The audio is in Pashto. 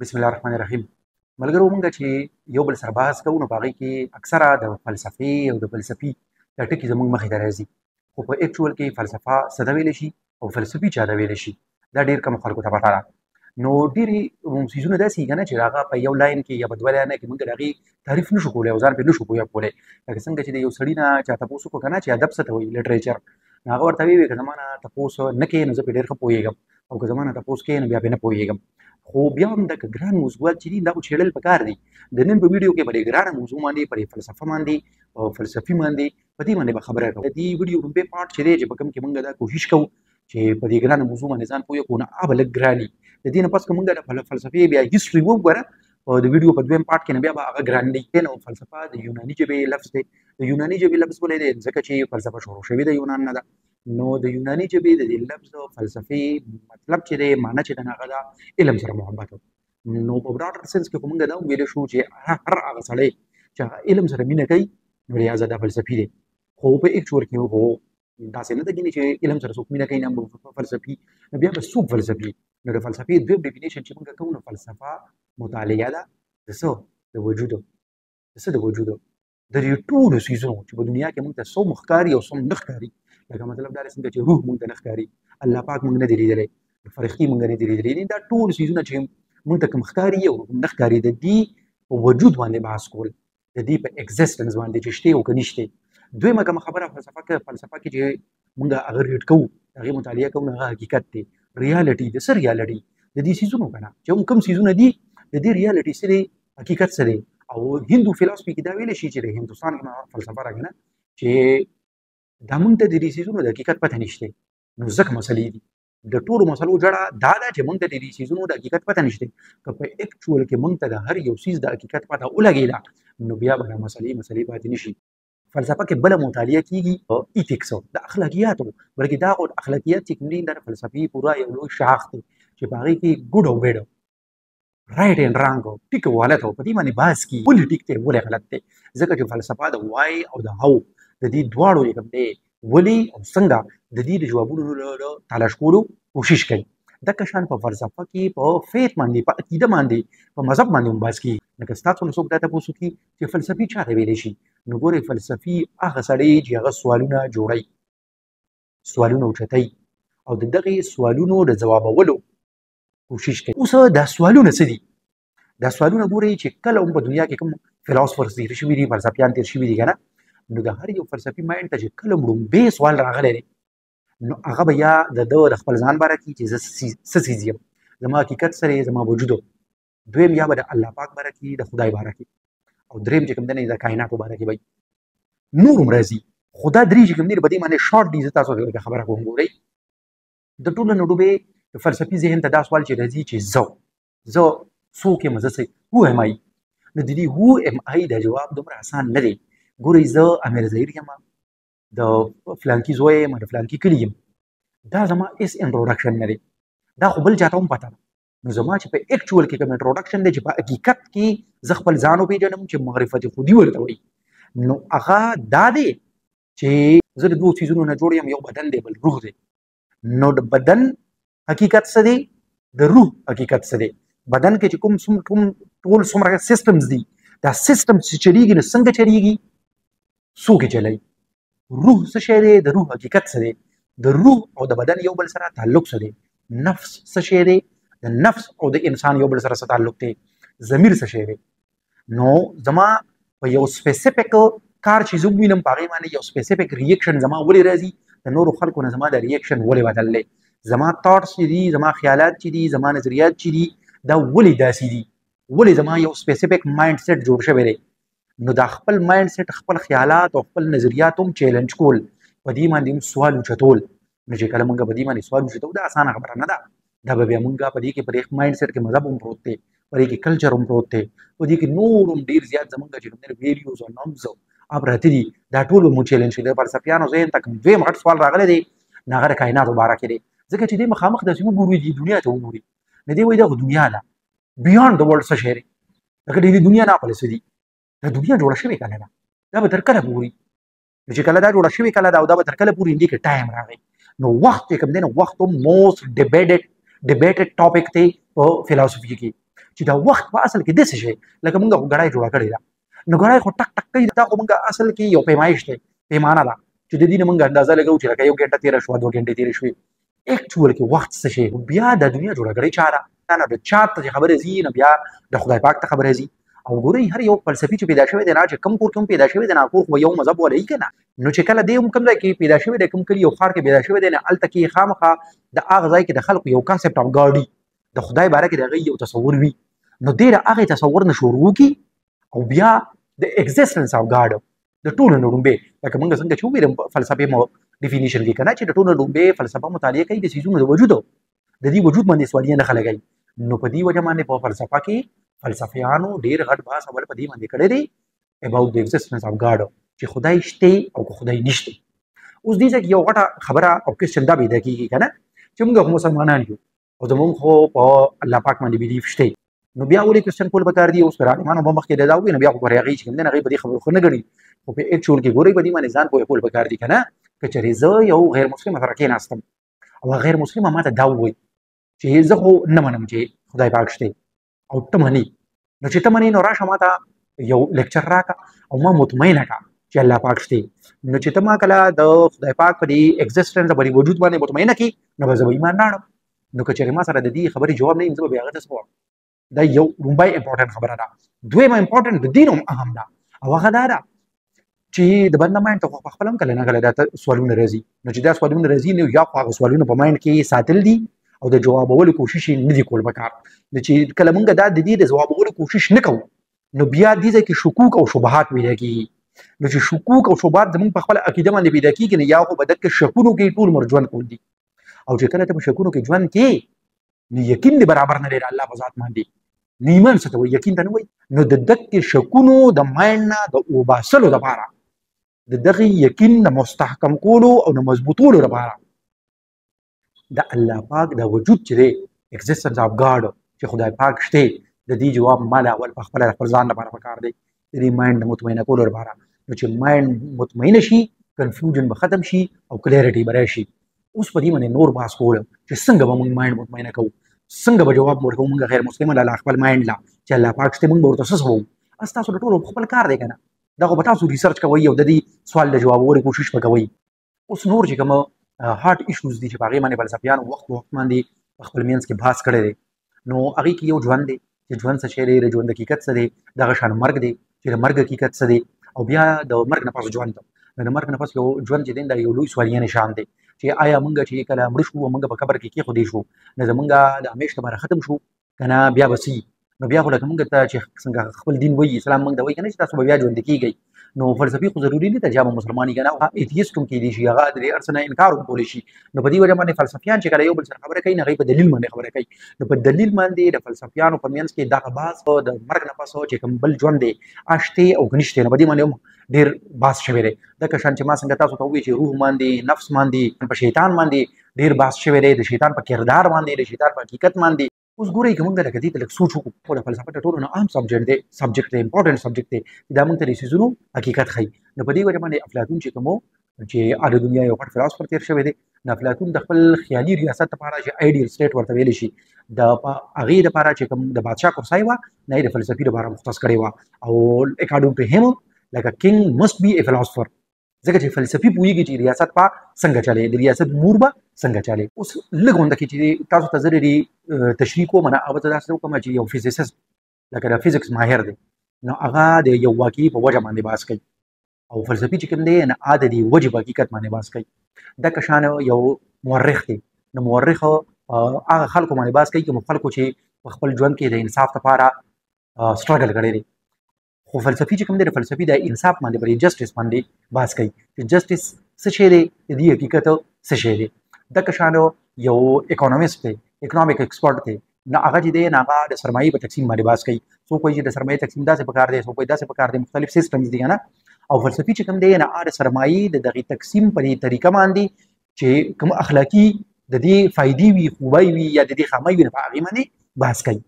بسم الله الرحمن الرحیم. ملګرو مونږ چې یو بل سره بحث کوو نو په هغې کې اکثره د فلسفې او د فلسفي دا ټکي زموږ مخې ته راځي، خو په اکچوال کې فلسفه څه ته ویلی شي او فلسفي چا ته ویلی شي دا ډېر کم خلکو ته پته ده. نو ډېرې څیزونه داسې دي که نه چې د هغه په یو لاین کې یا په دوه لاینه کې مونږ د هغې تعریف نشو کولی او ځان پرې نشو پوه کولی. لکه څنګه چې د یو سړي نه چا تپوس وکړو که نه چې ادب څه ته وایي لټریچر، نو هغه ورته ویې که زما نه تپوس نه کوې نو زه پرې ډېر ښه پوهېږم او که زما نه تپوس کوې نو بیا پرې نه پوهېږم. خو بیا هم دا که ګران موضوعات چې دي دا خو څېړل پکار دي. د نن په ویډیو کې په دې ګرانه موضوع باندې، په دې فلسفه باندې او فلسفي باندې، په دې باندې به خبره کوو. د دې ویډیو لومړی پارټ چې دی چې په کوم کې مونږ دا کوشش کوو چې په دې ګرانه موضوع باندې ځان پوه کړو، نو هغه به لږ ګران وي. د دې نه پس که مونږ د فلسفې بیا هسټري وګوره او د ویډیو په دویم پارټ کې نو بیا به هغه ګران دی. نو فلسفه د یوناني ژبې لفظ دی. د یوناني ژبې لفظ ولې دی؟ ځکه چې فلسفه شروع شوې د یونان نه ده. نو د یوناني ژبې د دې لفظ فلسفي مطلب چې دی، معنی چې د هغه ده علم سره محبت. نو په براډر سنس کې خو مونږ دا ویلی شو چې هر هغه سړی چې هغه علم سره مینه کوي نو لهذا دا فلسفي دی. خو په اکچوال کې خو داسې نه ده ګینې چې علم سره څوک مینه کوي نه فلسفي، نو بیا به څوک فلسفي. نو د فلسفې دویم ډیفینیشن چې مونږ کوو نو فلسفه مطالعه ده د څه د وجودو، د څه د وجودو د دې ټولو څیزونو چې په دنیا کې مونږ ته څوم ښکاري او څوم نه ښکاري. لکه مطلب دا دی څنګه چې روح مونږ ته نه ښکاري، الله پاک مونږ نه دی لیدلی، فرښتې مونږ نه دي لیدلي. دا ټول څیزونه چې مونږ ته کوم ښکاري او نه ښکاري د دې په وجود باندې بحث کول، د دې په اګزسټنس باندې چې شته او که نشته. دویمه کومه خبره فلسفه کې چې مونږ هغه ریډ کوو، هغې مطالعه کوو، هغه حقیقت دی، ریالټي د څه ریالټي د دې څیزونو که نه چې کوم څیزونه دي د دې ریالټي څه دی، حقیقت څه دی. او هندو فلسفي کې دا ویلی شي چې د هندوستان کې فلسفه راغی نه چې دا مونږ ته د دې څیزونو د حقیقت پته نشته. نو ځکه مسلې دي د ټولو مسلو جړه دا ده چې مونږ ته د دې څیزونو د حقیقت پته نشته. که په اکچوال کې مونږ ته د هر یو څیز د حقیقت پته ولګېده نو بیا به دا مسلې پاتې نشي. فلسفه کې بله مطالعه کېږي ایتکس د اخلاقیاتو، بلکې دا اخلاقیات چې کوم دي دا د فلسفې پوره یو لوی شاخ دی چې په هغې کې ګوډ او بیډ، رایټ اینډ رانګ، ټیک او غلط او په دې باندې بحث کېږي ولې ټیک دی ولې غلط دی. ځکه چې فلسفه د وای او د هو د دې دواړو چې کوم دی ولې او څنګه د دې د جوابونو تلاش کولو کوشش کوي. دغه شان په فلسفه کې په فیث باندې، په عقیده باندې، په مذهب باندې هم بحث کېږي. لکه ستاسو نه څوک دا تپوس وکړي چې فلسفي چا ته ویلی شي، نو ګورئ فلسفي هغه سړی چې هغه سوالونه جوړوي، سوالونه اوچتوي او د دغې سوالونو د ځوابولو کوشش کوي. اوس دا سوالونه څه دي؟ دا سوالونه ګورئ چې کله هم په دنیا کې کوم فلاسفرز تېر شوي دي، فلسفیان تېر شوي دي که نه، نو د هر یو فلسفي مایند ته چې کله لومړی سوال راغلی دی نو هغه به یا د ده د خپل ځان باره کې چې زه څه څیز یم، زما حقیقت سره یې، زما وجودو. دویم یا به د الله پاک باره کې، د خدای باره کې. او دریم چې کوم دی د کائناتو باره کې به نور هم راځي. خو دا درې چې کوم دی په دې باندې شارټ دي، زه تاسو ته خبره کوم. ګورئ د ټولو نه ډوبې د فلسفي ذهن ته دا سوال چې راځي چې زه څوک یم، زه هو ام آی. نو د دې هو ام آی دا جواب دومره اسان نه دی. ګورئ زه امیر ظهیر یم، د فلانکي زوی یم، د فلانکي کلي یم، دا زما هېڅ انټروډکشن نه دی، دا خو بل چاته هم پته ده. نو زما چې په اکچوال کې کوم انټروډکشن دی چې په حقیقت کې زه خپل ځان وپېژنم چې معرفت خودي ورته وایي، نو هغه دا دی چې زه د دوو څیزونو نه جوړ یم، یو بدن دی بل روح دی. نو د بدن حقیقت څه دی، د روح حقیقت څه دی. بدن کې چې کوم ټول څومره سیسټمز دي، دا سیسټم چې چلیږي نو څنګه چلیږي، څوک یې چلوي. روح څه شی دی، د روح حقیقت څه دی، د روح او د بدن یو بل سره تعلق څه دی. نفس څه شی دی، د نفس او د انسان یو بل سره څه تعلق دی. ضمیر څه شی دی. نو زما په یو سپیسیفیک کار چې زه ووینم په هغې باندې یو سپیسیفیک ریاکشن زما ولې راځي، د نورو خلکو نه زما د ریاکشن ولې بدل دی، زما تاټس چې دي، زما خیالات چې دي، زما نظریات چې دي، دا ولې داسې دي، ولې زما یو سپیسیفیک مایند سیټ جوړ شوی دی. نو دا خپل مایند سیټ، خپل خیالات او خپل نظریات هم چیلنج کول، په دې باندې هم سوال اوچتول. نو چې کله مونږ په دې باندې سوال اوچتو دا اسانه خبره نه ده. دا به بیا مونږ په دې کې په دې مایند سیټ کې مذهب هم پروت دی، په دې کې کلچر هم پروت دی، په دې کې نور هم ډېر زیات زمونږ چې کوم ویلیوز او نامز او پراته دي، دا ټول مو چیلنج کړي. د فلسفیانو ذهن ته کوم دویم غټ سوال راغلی دی نو هغه د کائناتو باره کې دی. ځکه چې دې مخامخ داسې وګوري، دې دنیا ته وګوري، نو دې وایي دا خو دنیا ده، بیانډ د ورلډ څه شی دی. لکه دې دنیا نه پله څه دي، دا دنیا جوړه شوې کله ده، دا به تر کله پورې چې کله دا جوړه شوې کله ده او دا به تر کله پورې دې کې ټایم راغی. نو وخت چې کوم دی نو وخت هم موست ډیبیټډ ټاپک دی په فلسفي کې. چې دا وخت په اصل کې داسې شی لکه موږ خو ګړی جوړه کړې ده نو ګړی خو ټک ټک کوي دا خو موږ اصل کې یو پیمایش دی پیمانه ده چې د دې نه موږ اندازه لګوو چې لکه 1 ګنټه تېره شوه 2 ګنټې تېرې شوې اکچوال کې وخت څه شی بیا د دنیا جوړه کړې چا ده نه د چا ته چې خبرې ځي نه بیا د خدای پاک ته خبرې ځي او ګورئ هر یو فلسفي چې پیدا شوی دی نه چې کم کور کې هم پیدا شوی دی نه کور خو یو مذهب والا که نه نو چې کله دی هم کوم ځای کې پیدا شوی دی کوم کلي یو ښار کې پیدا شوی دی نه هلته کې خامخا د هغه ځای کې د خلکو یو کنسپټ اف ګاډي د خدای باره کې د هغوی یو تصور وي نو دی د هغې تصور نه شروع کړي او بیا د ایگزیسټنس اف ګاډ د ټولو نه لومبې لکه موږ څنګه چې وویل فلسفې مو ډیفینیشن کې که نه چې د ټولو نه لومبې فلسفه مطالعه کوي د څیزونو د وجودو د دې وجود باندې سوالیه نښه لګوي نو په دې وجه باندې په فلسفه کې فلسفیانو ډېر غټ بحث اول په دې باندې کړی دی اباوټ د ایگزیسټنس اف ګاډ چې خدای شته او که خدای نشته اوس دې ځای کې یو غټه خبره او کوېسچن دا پیدا کېږي که نه چې موږ خو مسلمانان یو او زموږ خو په الله پاک باندې بیلیف شته نو بیا ولې کوېسچن کول پکار دي اوس پر عالمانو به مخکې دا ووایي نو بیا خو پر هغې چې کوم دی نه هغوی په دې خبرو ښه نه ګڼي خو په ایکچوال کې ګورئ په دې باندې ځان پوهې کول پکار دي که نه که چېرې زه یو غیر مسلمه سره کېناستم او هغه غیر مسلمه ما ته دا ووایي چې زه خو نه منم چې خدای پاک شته او ته منې نو چې ته منې نو راشه ما ته یو لیکچر راکړه او ما مطمئنه کړه چې الله پاک شته نو چې ته ما کله د خدای پاک په دې ایگزیسټنس په دې وجود باندې مطمئنه کړي نو به زه به ایمان راوړم نو که چېرې ما سره د دې خبرې جواب نه وي زه به بیا هغه ته څه ووایم دا یو لومبی امپورټنټ خبره ده دویمه امپورټنټ د دین هم اهم ده او هغه دا ده چې د بنده مایند ته خو پخپله هم کله نه کله دا سوالونه راځي نو چې دا سوالونه راځي نو یا خو هغه سوالونه په مایند کې ساتل دي او د جوابولو کوشش یې نه دي کول پکار نو چې کله موږ دا د دې د جوابولو کوشش نه کوو نو بیا دې ځای کې شکوک او شبهات پیدا کېږي نو چې شکوک او شبهات زموږ په خپله عقیده باندې پیدا کېږي نو یا خو به دقه شکونو کې ټول عمر ژوند کول دي او چې کله ته په شکونو کې ژوند کې نو یقین دې برابر نه دی د الله په ذات باندې نو ایمان څه ته وایي یقین ته نه وایي نو د دقې شکونو د مایند نه د اوباسلو دپاره د دغې یقین د مستحکم کولو او د مضبوطولو لپاره د الله پاک د وجود چې دی ایگزیسټنس اف ګاډ چې خدای پاک شته د دې جواب ما له اول په خپله د خپل ځان لپاره پکار دی د دې مایند د مطمئنه کولو لپاره نو چې مایند مطمئنه شي کنفیوژن به ختم شي او کلیرټي به راشي اوس په دې باندې نور بحث کوو چې څنګه به موږ مایند مطمئنه کوو څنګه به جواب ورکوو موږ غیر مسلمان له خپل مایند لا چې الله پاک شته موږ به ورته څه ووایو ستاسو د ټولو خپل کار دی که نه دا خو به تاسو ریسرچ کوئ او د دې سوال د جوابولو کوشش به کوئ اوس نور چې کوم هارټ ایشوز دي چې په هغې باندې فلسفیانو وخت په وخت باندې په خپل منځ کې بحث کړی دی نو هغې کې یو ژوند دی چې ژوند څه شی دی د ژوند حقیقت څه دی دغه شان مرګ دی چې د مرګ حقیقت څه دی او بیا د مرګ نه پس ژوند د مرګ نه پس یو ژوند چې دی دا یو لوی سوالیه نشان دی چې آیا موږ چې کله مړه شو موږ په قبر کې کېښودی شو نو زموږ د همیش لپاره ختم شو که نه بیا به څه نو بیا خو لکه موږ ته چې څنګه خپل دین وایي اسلام موږ ته وایي که نه چې تاسو به بیا ژوندي کېږئ نو فلسفي خو ضروري نه ده چې هغه مسلمان یې که نه ایتیست هم کېدی شي هغه د دې هر څه نه انکار هم کولی شي نو په دې وجه باندې فلسفیان چې کله یو بل سره خبره کوي نو هغوی په دلیل باندې خبره کوي نو په دلیل باندې د فلسفیانو په منځ کې دغه بحث د مرګ نه پس چې کوم بل ژوند دی شته او که نشته نو په دې باندې هم ډېر بحث شوی دی دغه شان چې ما څنګه تاسو ته ووایي چې روح باندې نفس باندې په شیطان باندې ډېر بحث شوی دی د شیطان په کردار باندې د شیطان په حقیقت باندې اوس ګورئ که موږ لکه دې ته لږ سوچ وکړو خو د فلسفه تر ټولو نه اهم سبجیکټ دی امپورټنټ سبجیکټ دی دا موږ ته د څیزونو حقیقت ښیي نو په دې وجه باندې افلاطون چې کوم چې د دنیا یو غټ فلاسفر تېر شوی دی نو افلاطون د خپل خیالي ریاست لپاره چې آیډیل سټیټ ورته ویلی شي د هغې دپاره چې کوم د بادشاه کرسۍ وه نه یې د فلسفي دپاره مختص کړې وه او اکارډینګ ټو هیم لکه کینګ مسټ بي ا فلاسفر ځکه چې فلسفي پوهېږي چې ریاست به څنګه چلی د ریاست مور به څنګه چلی اوس لږ غونډه کې چې تاسو ته زه ډېرې تشریح کوم نه هغه ته داسې وکړم چې یو فزیسست لکه د فزیکس ماهر دی نو هغه د یو واقعي په وجه باندې بحث کوي او فلسفي چې کوم دی نه هغه د دې وجې په حقیقت باندې بحث کوي دغه شان یو مورخ دی نو مورخ هغه خلکو باندې بحث کوي کوم خلکو چې په خپل ژوند کې د انصاف لپاره سټرګل کړی دی خو فلسفي چې کوم دی د فلسفي د انصاف باندې پر جسټس باندې بحث کوي چې جسټس څه شی دی د دې حقیقت څه شی دی دغه شان یو اکونومیست دی اکنامک ایکسپرټ دی نو هغه چې دی نو هغه د سرمایې په تقسیم باندې بحث کوي څوک وایي چې د سرمایې تقسیم داسې پکار دی څوک وایي داسې پکار دی مختلف سیسټمز دي نه او فلسفي چې کوم دی نو هغه د سرمایې د دغې تقسیم په دې طریقه باندې چې کوم اخلاقي د دې فایدې وي خوبۍ وي یا د دې خامۍ وي په هغې باندې بحث کوي